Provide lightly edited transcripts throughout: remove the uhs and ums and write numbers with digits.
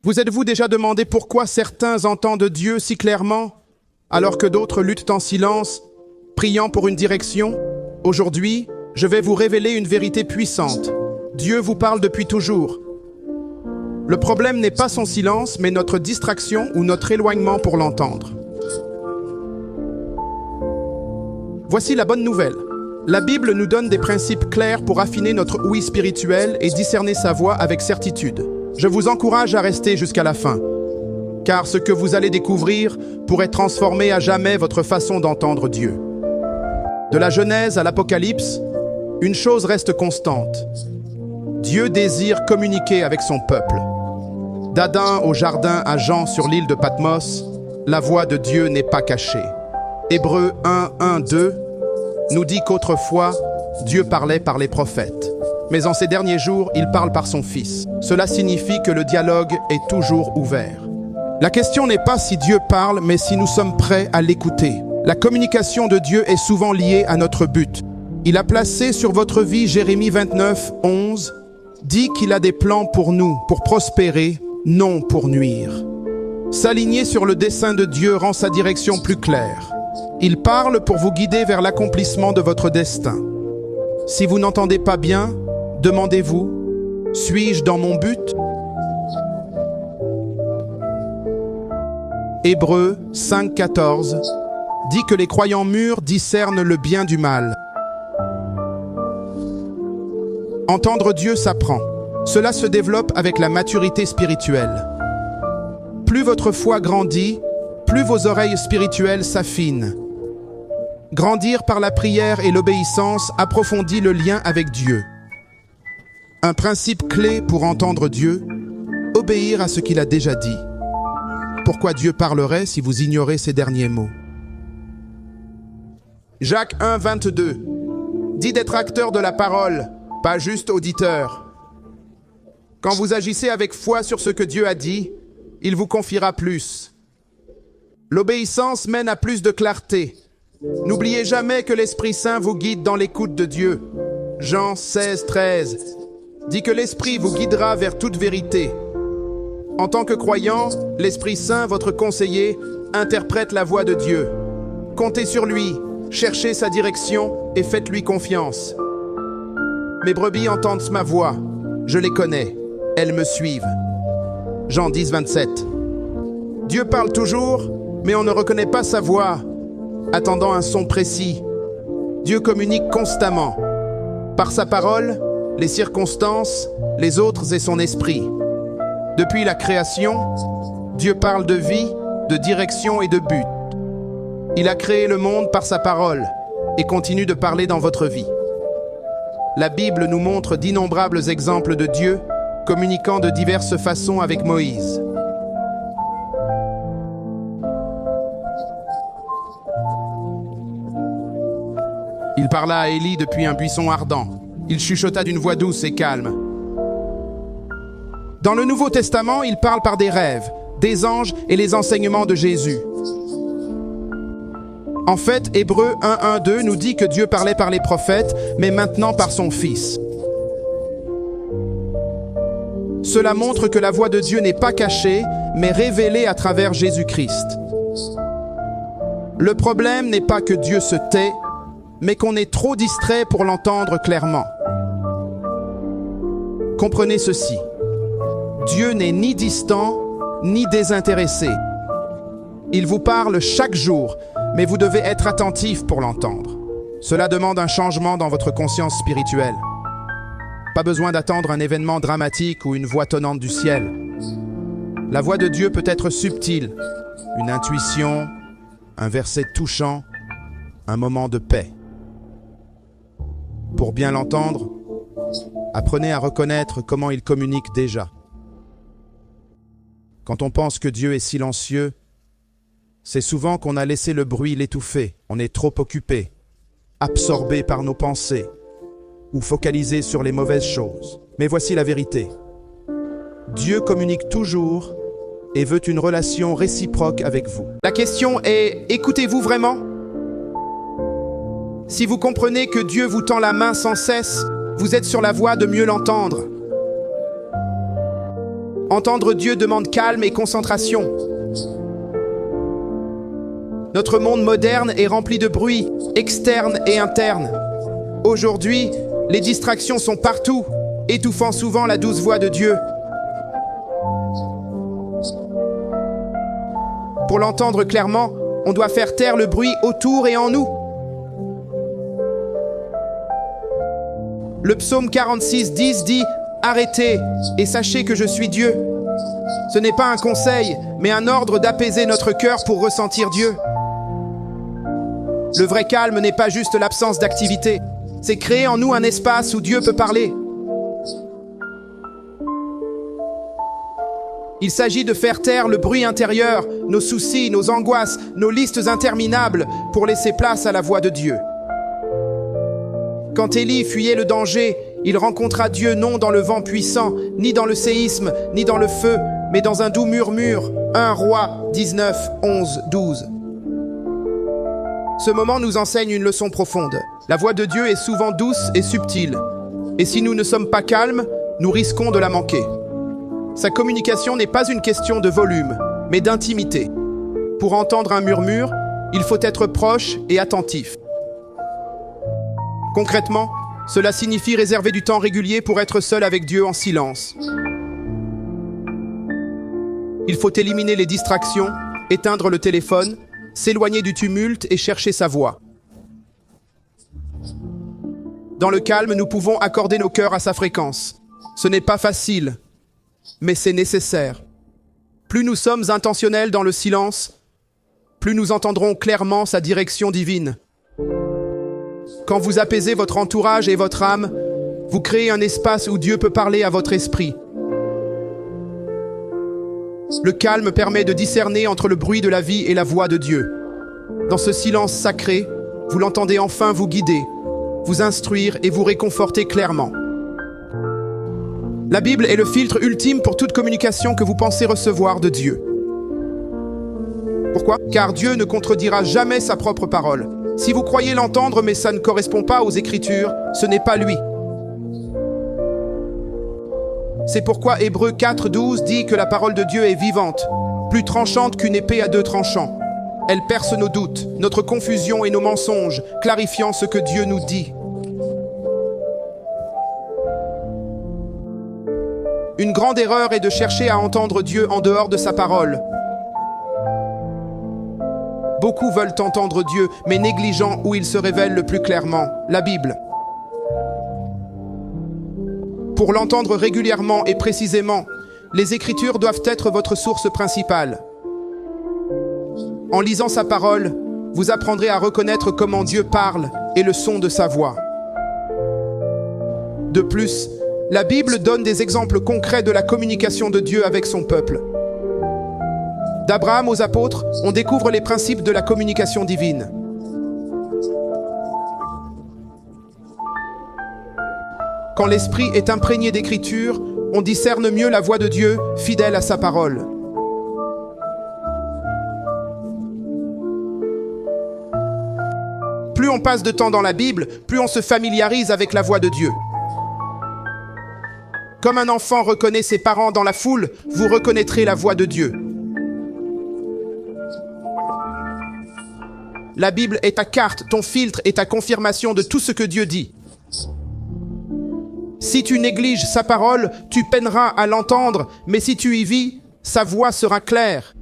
Vous êtes-vous déjà demandé pourquoi certains entendent Dieu si clairement, alors que d'autres luttent en silence, priant pour une direction? Aujourd'hui, je vais vous révéler une vérité puissante. Dieu vous parle depuis toujours. Le problème n'est pas son silence, mais notre distraction ou notre éloignement pour l'entendre. Voici la bonne nouvelle. La Bible nous donne des principes clairs pour affiner notre ouïe spirituelle et discerner sa voix avec certitude. Je vous encourage à rester jusqu'à la fin, car ce que vous allez découvrir pourrait transformer à jamais votre façon d'entendre Dieu. De la Genèse à l'Apocalypse, une chose reste constante. Dieu désire communiquer avec son peuple. D'Adam au jardin à Jean sur l'île de Patmos, la voix de Dieu n'est pas cachée. Hébreux 1:1-2 nous dit qu'autrefois, Dieu parlait par les prophètes. Mais en ces derniers jours, il parle par son Fils. Cela signifie que le dialogue est toujours ouvert. La question n'est pas si Dieu parle, mais si nous sommes prêts à l'écouter. La communication de Dieu est souvent liée à notre but. Il a placé sur votre vie, Jérémie 29:11, dit qu'il a des plans pour nous, pour prospérer, non pour nuire. S'aligner sur le dessein de Dieu rend sa direction plus claire. Il parle pour vous guider vers l'accomplissement de votre destin. Si vous n'entendez pas bien, demandez-vous, suis-je dans mon but? Hébreux 5:14 dit que les croyants mûrs discernent le bien du mal. Entendre Dieu s'apprend. Cela se développe avec la maturité spirituelle. Plus votre foi grandit, plus vos oreilles spirituelles s'affinent. Grandir par la prière et l'obéissance approfondit le lien avec Dieu. Un principe clé pour entendre Dieu, obéir à ce qu'il a déjà dit. Pourquoi Dieu parlerait si vous ignorez ces derniers mots? Jacques 1:22 dit d'être acteur de la parole, pas juste auditeur. Quand vous agissez avec foi sur ce que Dieu a dit, il vous confiera plus. L'obéissance mène à plus de clarté. N'oubliez jamais que l'Esprit Saint vous guide dans l'écoute de Dieu. Jean 16:13 dit que l'Esprit vous guidera vers toute vérité. En tant que croyant, l'Esprit Saint, votre conseiller, interprète la voix de Dieu. Comptez sur lui, cherchez sa direction et faites-lui confiance. Mes brebis entendent ma voix, je les connais, elles me suivent. Jean 10:27. Dieu parle toujours, mais on ne reconnaît pas sa voix, attendant un son précis. Dieu communique constamment, par sa parole, les circonstances, les autres et son esprit. Depuis la création, Dieu parle de vie, de direction et de but. Il a créé le monde par sa parole et continue de parler dans votre vie. La Bible nous montre d'innombrables exemples de Dieu communiquant de diverses façons avec Moïse. Il parla à Élie depuis un buisson ardent. Il chuchota d'une voix douce et calme. Dans le Nouveau Testament, il parle par des rêves, des anges et les enseignements de Jésus. En fait, Hébreux 1:1-2 nous dit que Dieu parlait par les prophètes, mais maintenant par son Fils. Cela montre que la voix de Dieu n'est pas cachée, mais révélée à travers Jésus-Christ. Le problème n'est pas que Dieu se tait, mais qu'on est trop distrait pour l'entendre clairement. Comprenez ceci. Dieu n'est ni distant, ni désintéressé. Il vous parle chaque jour, mais vous devez être attentif pour l'entendre. Cela demande un changement dans votre conscience spirituelle. Pas besoin d'attendre un événement dramatique ou une voix tonnante du ciel. La voix de Dieu peut être subtile, une intuition, un verset touchant, un moment de paix. Pour bien l'entendre, apprenez à reconnaître comment il communique déjà. Quand on pense que Dieu est silencieux, c'est souvent qu'on a laissé le bruit l'étouffer. On est trop occupé, absorbé par nos pensées ou focalisé sur les mauvaises choses. Mais voici la vérité. Dieu communique toujours et veut une relation réciproque avec vous. La question est, écoutez-vous vraiment? Si vous comprenez que Dieu vous tend la main sans cesse, vous êtes sur la voie de mieux l'entendre. Entendre Dieu demande calme et concentration. Notre monde moderne est rempli de bruit, externe et interne. Aujourd'hui, les distractions sont partout, étouffant souvent la douce voix de Dieu. Pour l'entendre clairement, on doit faire taire le bruit autour et en nous. Le psaume 46:10 dit « Arrêtez et sachez que je suis Dieu ». Ce n'est pas un conseil, mais un ordre d'apaiser notre cœur pour ressentir Dieu. Le vrai calme n'est pas juste l'absence d'activité, c'est créer en nous un espace où Dieu peut parler. Il s'agit de faire taire le bruit intérieur, nos soucis, nos angoisses, nos listes interminables pour laisser place à la voix de Dieu. Quand Élie fuyait le danger, il rencontra Dieu non dans le vent puissant, ni dans le séisme, ni dans le feu, mais dans un doux murmure. 1 Roi 19, 11, 12. Ce moment nous enseigne une leçon profonde. La voix de Dieu est souvent douce et subtile. Et si nous ne sommes pas calmes, nous risquons de la manquer. Sa communication n'est pas une question de volume, mais d'intimité. Pour entendre un murmure, il faut être proche et attentif. Concrètement, cela signifie réserver du temps régulier pour être seul avec Dieu en silence. Il faut éliminer les distractions, éteindre le téléphone, s'éloigner du tumulte et chercher sa voix. Dans le calme, nous pouvons accorder nos cœurs à sa fréquence. Ce n'est pas facile, mais c'est nécessaire. Plus nous sommes intentionnels dans le silence, plus nous entendrons clairement sa direction divine. Quand vous apaisez votre entourage et votre âme, vous créez un espace où Dieu peut parler à votre esprit. Le calme permet de discerner entre le bruit de la vie et la voix de Dieu. Dans ce silence sacré, vous l'entendez enfin vous guider, vous instruire et vous réconforter clairement. La Bible est le filtre ultime pour toute communication que vous pensez recevoir de Dieu. Pourquoi? Car Dieu ne contredira jamais sa propre parole. Si vous croyez l'entendre mais ça ne correspond pas aux Écritures, ce n'est pas lui. C'est pourquoi Hébreux 4:12 dit que la parole de Dieu est vivante, plus tranchante qu'une épée à 2 tranchants. Elle perce nos doutes, notre confusion et nos mensonges, clarifiant ce que Dieu nous dit. Une grande erreur est de chercher à entendre Dieu en dehors de sa parole. Beaucoup veulent entendre Dieu, mais négligeant où il se révèle le plus clairement, la Bible. Pour l'entendre régulièrement et précisément, les Écritures doivent être votre source principale. En lisant sa parole, vous apprendrez à reconnaître comment Dieu parle et le son de sa voix. De plus, la Bible donne des exemples concrets de la communication de Dieu avec son peuple. D'Abraham aux apôtres, on découvre les principes de la communication divine. Quand l'esprit est imprégné d'écriture, on discerne mieux la voix de Dieu, fidèle à sa parole. Plus on passe de temps dans la Bible, plus on se familiarise avec la voix de Dieu. Comme un enfant reconnaît ses parents dans la foule, vous reconnaîtrez la voix de Dieu. La Bible est ta carte, ton filtre et ta confirmation de tout ce que Dieu dit. Si tu négliges sa parole, tu peineras à l'entendre, mais si tu y vis, sa voix sera claire.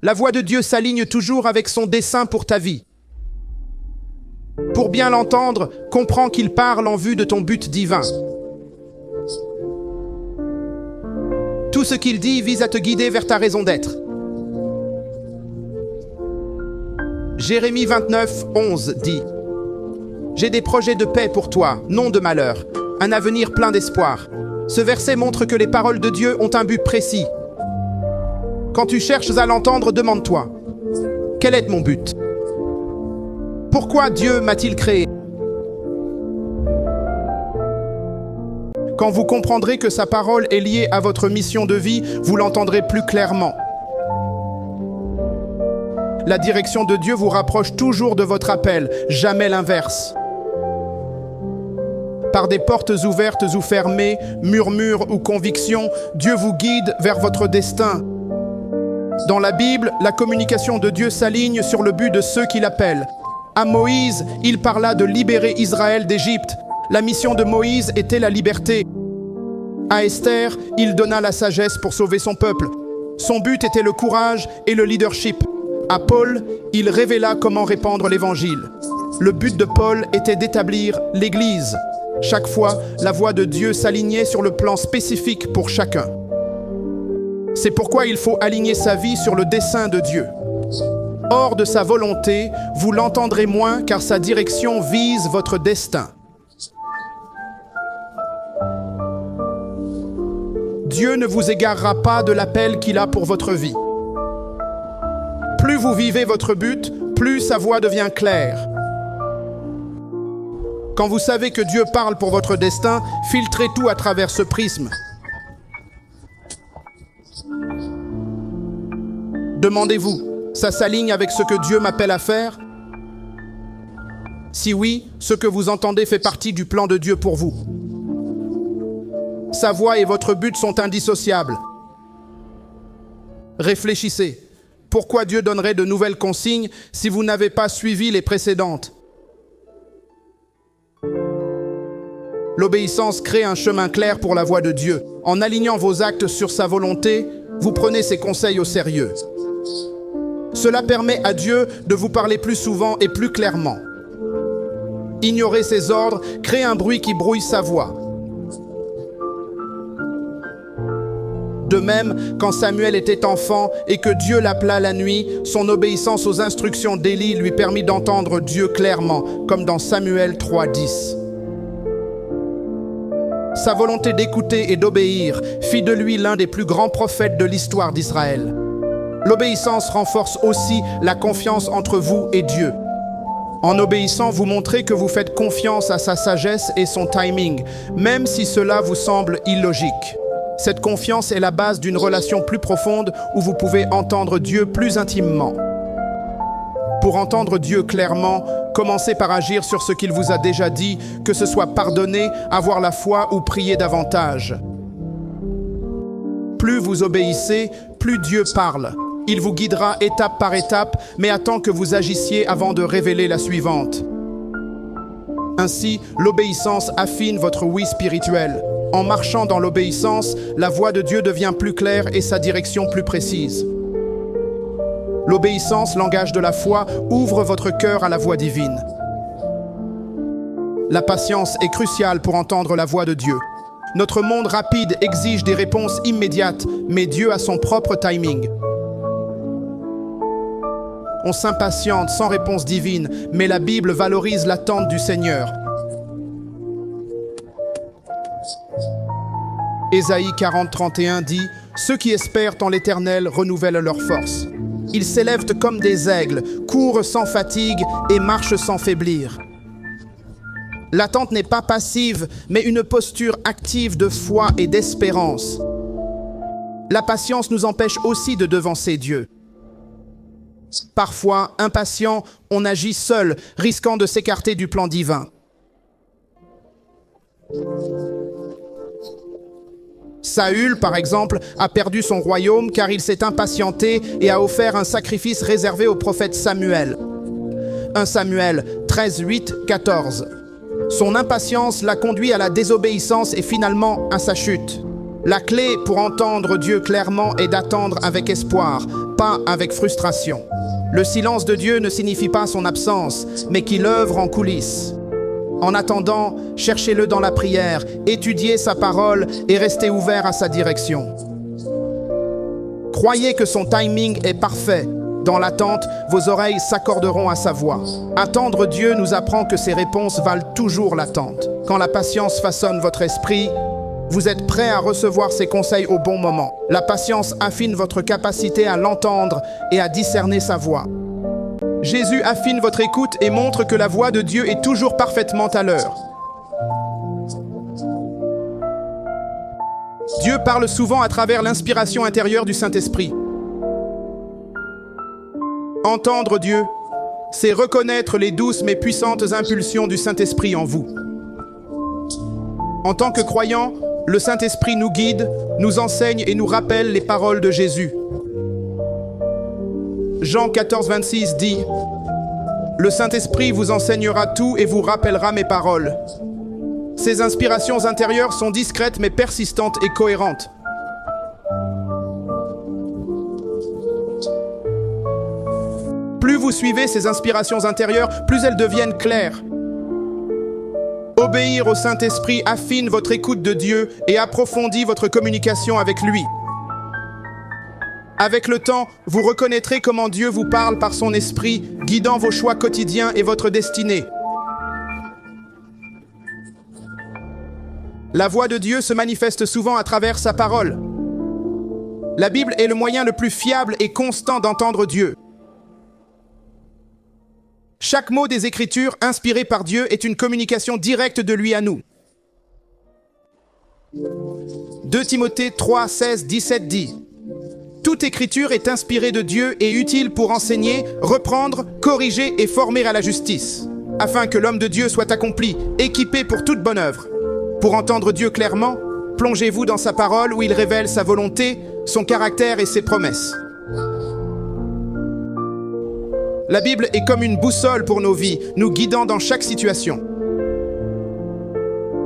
La voix de Dieu s'aligne toujours avec son dessein pour ta vie. Pour bien l'entendre, comprends qu'il parle en vue de ton but divin. Tout ce qu'il dit vise à te guider vers ta raison d'être. Jérémie 29:11 dit « J'ai des projets de paix pour toi, non de malheur, un avenir plein d'espoir. » Ce verset montre que les paroles de Dieu ont un but précis. Quand tu cherches à l'entendre, demande-toi « Quel est mon but? Pourquoi Dieu m'a-t-il créé ?» Quand vous comprendrez que sa parole est liée à votre mission de vie, vous l'entendrez plus clairement. La direction de Dieu vous rapproche toujours de votre appel, jamais l'inverse. Par des portes ouvertes ou fermées, murmures ou convictions, Dieu vous guide vers votre destin. Dans la Bible, la communication de Dieu s'aligne sur le but de ceux qui l'appellent. À Moïse, il parla de libérer Israël d'Égypte. La mission de Moïse était la liberté. À Esther, il donna la sagesse pour sauver son peuple. Son but était le courage et le leadership. À Paul, il révéla comment répandre l'Évangile. Le but de Paul était d'établir l'Église. Chaque fois, la voix de Dieu s'alignait sur le plan spécifique pour chacun. C'est pourquoi il faut aligner sa vie sur le dessein de Dieu. Hors de sa volonté, vous l'entendrez moins car sa direction vise votre destin. Dieu ne vous égarera pas de l'appel qu'il a pour votre vie. Plus vous vivez votre but, plus sa voix devient claire. Quand vous savez que Dieu parle pour votre destin, filtrez tout à travers ce prisme. Demandez-vous, ça s'aligne avec ce que Dieu m'appelle à faire? Si oui, ce que vous entendez fait partie du plan de Dieu pour vous. Sa voix et votre but sont indissociables. Réfléchissez. Pourquoi Dieu donnerait de nouvelles consignes si vous n'avez pas suivi les précédentes? L'obéissance crée un chemin clair pour la voix de Dieu. En alignant vos actes sur sa volonté, vous prenez ses conseils au sérieux. Cela permet à Dieu de vous parler plus souvent et plus clairement. Ignorer ses ordres crée un bruit qui brouille sa voix. De même, quand Samuel était enfant et que Dieu l'appela la nuit, son obéissance aux instructions d'Élie lui permit d'entendre Dieu clairement, comme dans Samuel 3:10. Sa volonté d'écouter et d'obéir fit de lui l'un des plus grands prophètes de l'histoire d'Israël. L'obéissance renforce aussi la confiance entre vous et Dieu. En obéissant, vous montrez que vous faites confiance à sa sagesse et son timing, même si cela vous semble illogique. Cette confiance est la base d'une relation plus profonde où vous pouvez entendre Dieu plus intimement. Pour entendre Dieu clairement, commencez par agir sur ce qu'il vous a déjà dit, que ce soit pardonner, avoir la foi ou prier davantage. Plus vous obéissez, plus Dieu parle. Il vous guidera étape par étape, mais attend que vous agissiez avant de révéler la suivante. Ainsi, l'obéissance affine votre oui spirituel. En marchant dans l'obéissance, la voix de Dieu devient plus claire et sa direction plus précise. L'obéissance, langage de la foi, ouvre votre cœur à la voix divine. La patience est cruciale pour entendre la voix de Dieu. Notre monde rapide exige des réponses immédiates, mais Dieu a son propre timing. On s'impatiente sans réponse divine, mais la Bible valorise l'attente du Seigneur. Ésaïe 40:31 dit « Ceux qui espèrent en l'Éternel renouvellent leur force. Ils s'élèvent comme des aigles, courent sans fatigue et marchent sans faiblir. » L'attente n'est pas passive, mais une posture active de foi et d'espérance. La patience nous empêche aussi de devancer Dieu. Parfois, impatient, on agit seul, risquant de s'écarter du plan divin. Saül, par exemple, a perdu son royaume car il s'est impatienté et a offert un sacrifice réservé au prophète Samuel. 1 Samuel 13:8-14. Son impatience l'a conduit à la désobéissance et finalement à sa chute. La clé pour entendre Dieu clairement est d'attendre avec espoir, pas avec frustration. Le silence de Dieu ne signifie pas son absence, mais qu'il œuvre en coulisses. En attendant, cherchez-le dans la prière, étudiez sa parole et restez ouvert à sa direction. Croyez que son timing est parfait. Dans l'attente, vos oreilles s'accorderont à sa voix. Attendre Dieu nous apprend que ses réponses valent toujours l'attente. Quand la patience façonne votre esprit, vous êtes prêt à recevoir ses conseils au bon moment. La patience affine votre capacité à l'entendre et à discerner sa voix. Jésus affine votre écoute et montre que la voix de Dieu est toujours parfaitement à l'heure. Dieu parle souvent à travers l'inspiration intérieure du Saint-Esprit. Entendre Dieu, c'est reconnaître les douces mais puissantes impulsions du Saint-Esprit en vous. En tant que croyants, le Saint-Esprit nous guide, nous enseigne et nous rappelle les paroles de Jésus. Jean 14, 26 dit « Le Saint-Esprit vous enseignera tout et vous rappellera mes paroles. » Ces inspirations intérieures sont discrètes mais persistantes et cohérentes. Plus vous suivez ces inspirations intérieures, plus elles deviennent claires. Obéir au Saint-Esprit affine votre écoute de Dieu et approfondit votre communication avec lui. Avec le temps, vous reconnaîtrez comment Dieu vous parle par son esprit, guidant vos choix quotidiens et votre destinée. La voix de Dieu se manifeste souvent à travers sa parole. La Bible est le moyen le plus fiable et constant d'entendre Dieu. Chaque mot des Écritures, inspiré par Dieu, est une communication directe de lui à nous. 2 Timothée 3, 16, 17 dit « Toute Écriture est inspirée de Dieu et utile pour enseigner, reprendre, corriger et former à la justice, afin que l'homme de Dieu soit accompli, équipé pour toute bonne œuvre. Pour entendre Dieu clairement, plongez-vous dans sa parole où il révèle sa volonté, son caractère et ses promesses. » La Bible est comme une boussole pour nos vies, nous guidant dans chaque situation.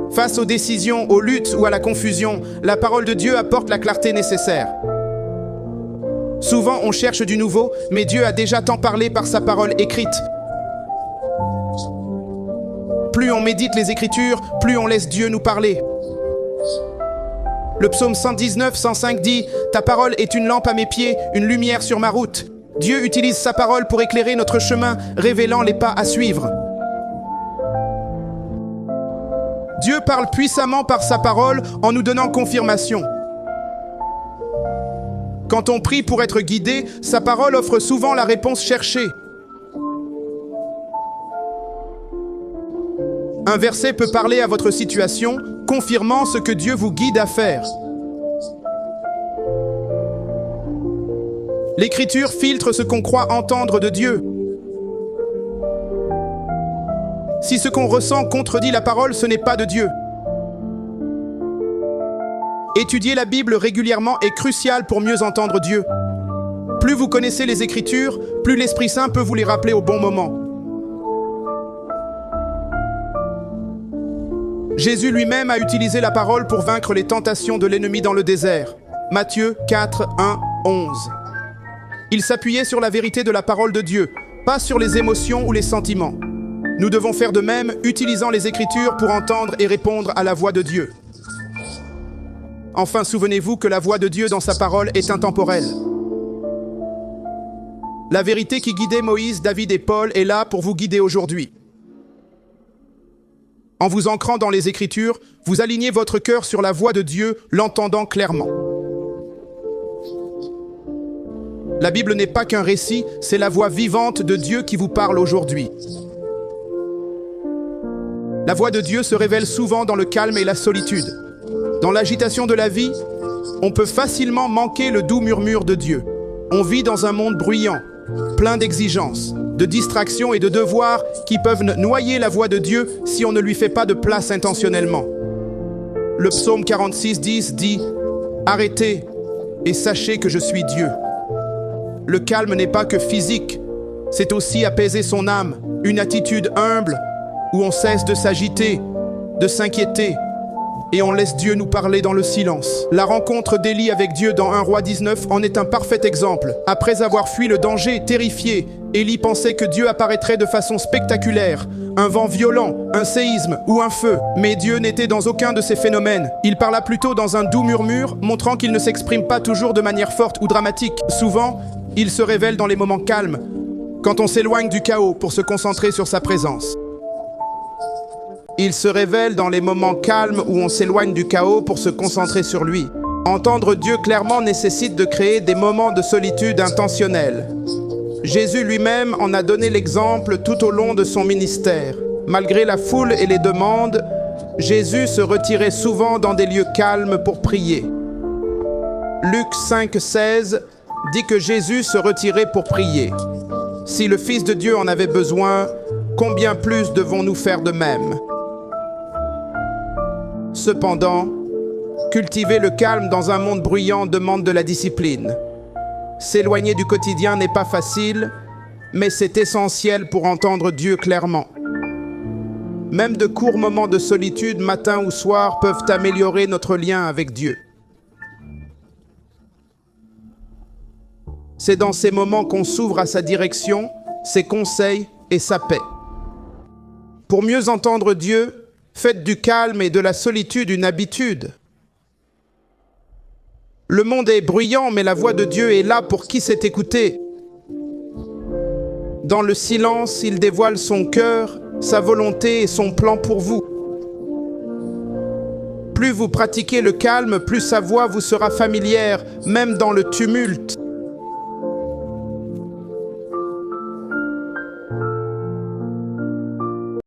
Face aux décisions, aux luttes ou à la confusion, la parole de Dieu apporte la clarté nécessaire. Souvent, on cherche du nouveau, mais Dieu a déjà tant parlé par sa parole écrite. Plus on médite les Écritures, plus on laisse Dieu nous parler. Le psaume 119, 105 dit « Ta parole est une lampe à mes pieds, une lumière sur ma route. » Dieu utilise sa parole pour éclairer notre chemin, révélant les pas à suivre. Dieu parle puissamment par sa parole en nous donnant confirmation. Quand on prie pour être guidé, sa parole offre souvent la réponse cherchée. Un verset peut parler à votre situation, confirmant ce que Dieu vous guide à faire. L'Écriture filtre ce qu'on croit entendre de Dieu. Si ce qu'on ressent contredit la parole, ce n'est pas de Dieu. Étudier la Bible régulièrement est crucial pour mieux entendre Dieu. Plus vous connaissez les Écritures, plus l'Esprit Saint peut vous les rappeler au bon moment. Jésus lui-même a utilisé la parole pour vaincre les tentations de l'ennemi dans le désert. Matthieu 4, 1, 11. Il s'appuyait sur la vérité de la parole de Dieu, pas sur les émotions ou les sentiments. Nous devons faire de même, utilisant les Écritures pour entendre et répondre à la voix de Dieu. Enfin, souvenez-vous que la voix de Dieu dans sa parole est intemporelle. La vérité qui guidait Moïse, David et Paul est là pour vous guider aujourd'hui. En vous ancrant dans les Écritures, vous alignez votre cœur sur la voix de Dieu, l'entendant clairement. La Bible n'est pas qu'un récit, c'est la voix vivante de Dieu qui vous parle aujourd'hui. La voix de Dieu se révèle souvent dans le calme et la solitude. Dans l'agitation de la vie, on peut facilement manquer le doux murmure de Dieu. On vit dans un monde bruyant, plein d'exigences, de distractions et de devoirs qui peuvent noyer la voix de Dieu si on ne lui fait pas de place intentionnellement. Le psaume 46, 10 dit « Arrêtez et sachez que je suis Dieu ». Le calme n'est pas que physique, c'est aussi apaiser son âme, une attitude humble où on cesse de s'agiter, de s'inquiéter, et on laisse Dieu nous parler dans le silence. La rencontre d'Élie avec Dieu dans 1 Roi 19 en est un parfait exemple. Après avoir fui le danger, terrifié, Élie pensait que Dieu apparaîtrait de façon spectaculaire, un vent violent, un séisme ou un feu. Mais Dieu n'était dans aucun de ces phénomènes. Il parla plutôt dans un doux murmure, montrant qu'il ne s'exprime pas toujours de manière forte ou dramatique. Souvent, il se révèle dans les moments calmes, quand on s'éloigne du chaos pour se concentrer sur sa présence. Il se révèle dans les moments calmes où on s'éloigne du chaos pour se concentrer sur lui. Entendre Dieu clairement nécessite de créer des moments de solitude intentionnels. Jésus lui-même en a donné l'exemple tout au long de son ministère. Malgré la foule et les demandes, Jésus se retirait souvent dans des lieux calmes pour prier. Luc 5, 16 dit que Jésus se retirait pour prier. Si le Fils de Dieu en avait besoin, combien plus devons-nous faire de même ? Cependant, cultiver le calme dans un monde bruyant demande de la discipline. S'éloigner du quotidien n'est pas facile, mais c'est essentiel pour entendre Dieu clairement. Même de courts moments de solitude, matin ou soir, peuvent améliorer notre lien avec Dieu. C'est dans ces moments qu'on s'ouvre à sa direction, ses conseils et sa paix. Pour mieux entendre Dieu, faites du calme et de la solitude une habitude. Le monde est bruyant, mais la voix de Dieu est là pour qui sait écouter. Dans le silence, il dévoile son cœur, sa volonté et son plan pour vous. Plus vous pratiquez le calme, plus sa voix vous sera familière, même dans le tumulte.